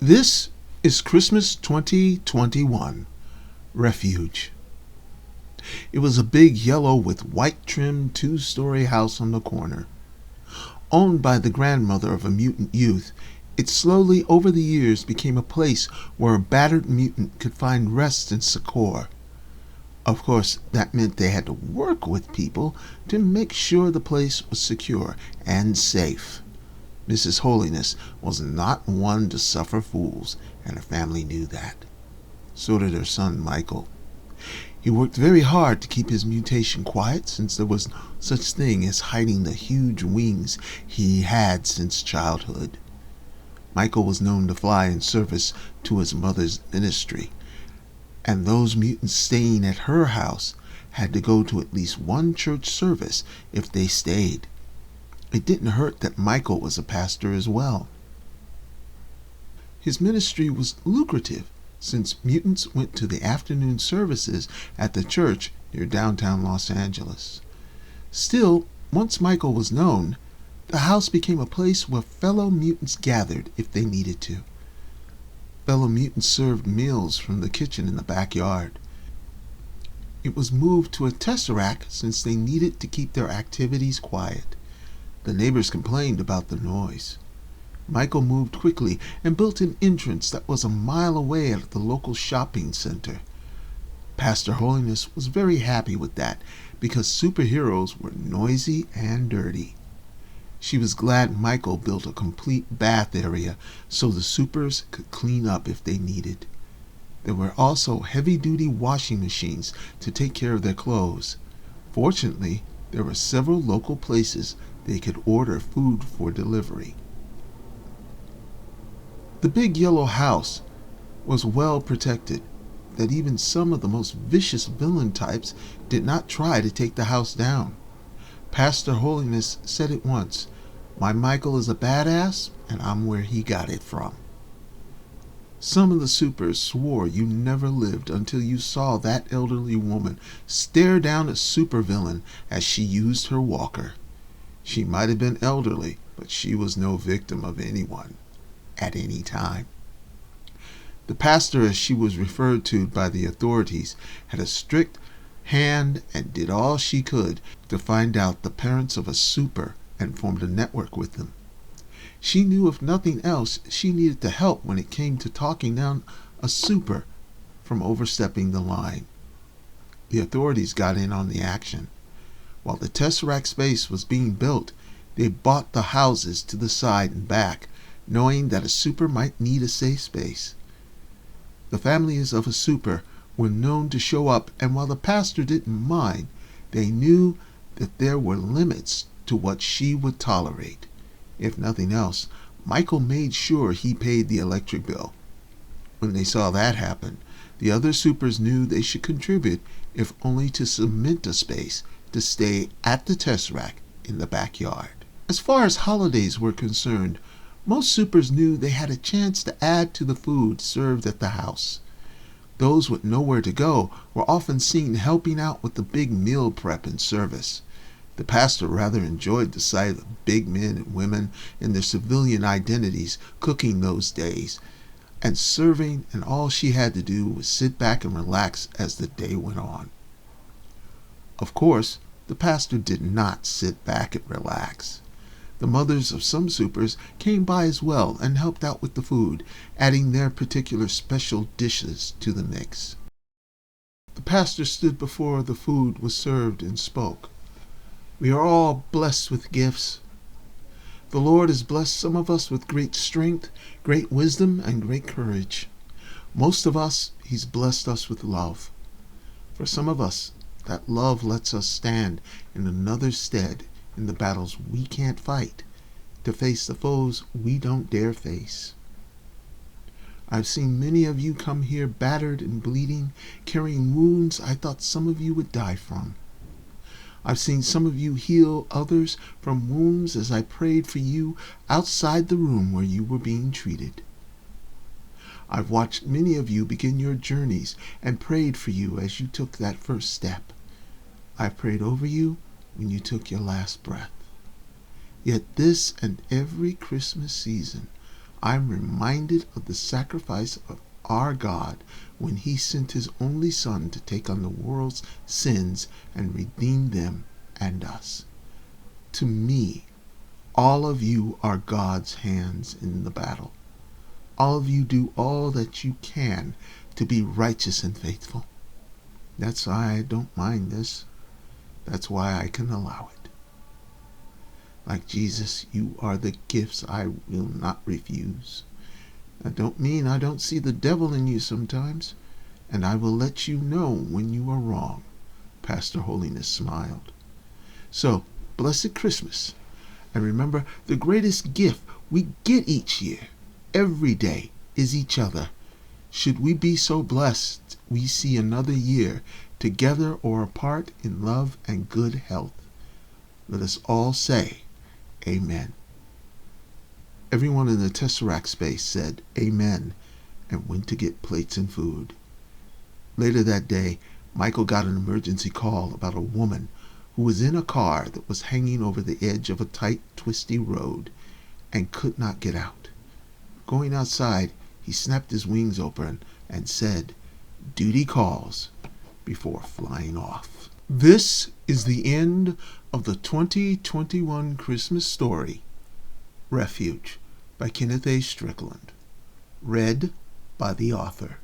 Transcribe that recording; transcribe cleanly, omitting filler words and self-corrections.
This is Christmas 2021, Refuge. It was a big yellow with white trim two-story house on the corner. Owned by the grandmother of a mutant youth, it slowly over the years became a place where a battered mutant could find rest and succor. Of course, that meant they had to work with people to make sure the place was secure and safe. Mrs. Holiness was not one to suffer fools, and her family knew that. So did her son, Michael. He worked very hard to keep his mutation quiet, since there was no such thing as hiding the huge wings he had since childhood. Michael was known to fly in service to his mother's ministry, and those mutants staying at her house had to go to at least one church service if they stayed. It didn't hurt that Michael was a pastor as well. His ministry was lucrative, since mutants went to the afternoon services at the church near downtown Los Angeles. Still, once Michael was known, the house became a place where fellow mutants gathered if they needed to. Fellow mutants served meals from the kitchen in the backyard. It was moved to a tesseract since they needed to keep their activities quiet. The neighbors complained about the noise. Michael moved quickly and built an entrance that was a mile away at the local shopping center. Pastor Holiness was very happy with that because superheroes were noisy and dirty. She was glad Michael built a complete bath area so the supers could clean up if they needed. There were also heavy-duty washing machines to take care of their clothes. Fortunately, there were several local places they could order food for delivery. The big yellow house was well protected, that even some of the most vicious villain types did not try to take the house down. Pastor Holiness said it once, "My Michael is a badass, and I'm where he got it from." Some of the supers swore you never lived until you saw that elderly woman stare down a supervillain as she used her walker. She might have been elderly, but she was no victim of anyone, at any time. The pastor, as she was referred to by the authorities, had a strict hand and did all she could to find out the parents of a super and formed a network with them. She knew if nothing else, she needed the help when it came to talking down a super from overstepping the line. The authorities got in on the action. While the tesseract space was being built, they bought the houses to the side and back, knowing that a super might need a safe space. The families of a super were known to show up, and while the pastor didn't mind, they knew that there were limits to what she would tolerate. If nothing else, Michael made sure he paid the electric bill. When they saw that happen, the other supers knew they should contribute, if only to cement a space to stay at the tesseract in the backyard. As far as holidays were concerned, most supers knew they had a chance to add to the food served at the house. Those with nowhere to go were often seen helping out with the big meal prep and service. The pastor rather enjoyed the sight of the big men and women in their civilian identities cooking those days and serving, and all she had to do was sit back and relax as the day went on. Of course, the pastor did not sit back and relax. The mothers of some supers came by as well and helped out with the food, adding their particular special dishes to the mix. The pastor stood before the food was served and spoke. "We are all blessed with gifts. The Lord has blessed some of us with great strength, great wisdom, and great courage. Most of us, He's blessed us with love. For some of us, that love lets us stand in another's stead in the battles we can't fight, to face the foes we don't dare face. I've seen many of you come here battered and bleeding, carrying wounds I thought some of you would die from. I've seen some of you heal others from wounds as I prayed for you outside the room where you were being treated. I've watched many of you begin your journeys and prayed for you as you took that first step. I've prayed over you when you took your last breath. Yet this and every Christmas season, I'm reminded of the sacrifice of our God when he sent his only Son to take on the world's sins and redeem them and us. To me, all of you are God's hands in the battle. All of you do all that you can to be righteous and faithful. That's why I don't mind this. That's why I can allow it. Like Jesus, you are the gifts I will not refuse. I don't mean I don't see the devil in you sometimes, and I will let you know when you are wrong. Pastor Holiness smiled. So, blessed Christmas. And remember, the greatest gift we get each year, every day, is each other. Should we be so blessed we see another year together or apart in love and good health, let us all say, Amen. Everyone in the Tesseract space said Amen and went to get plates and food. Later that day, Michael got an emergency call about a woman who was in a car that was hanging over the edge of a tight, twisty road and could not get out. Going outside, he snapped his wings open and said, "Duty calls," before flying off. This is the end of the 2021 Christmas story, Refuge, by Kenneth A. Strickland. Read by the author.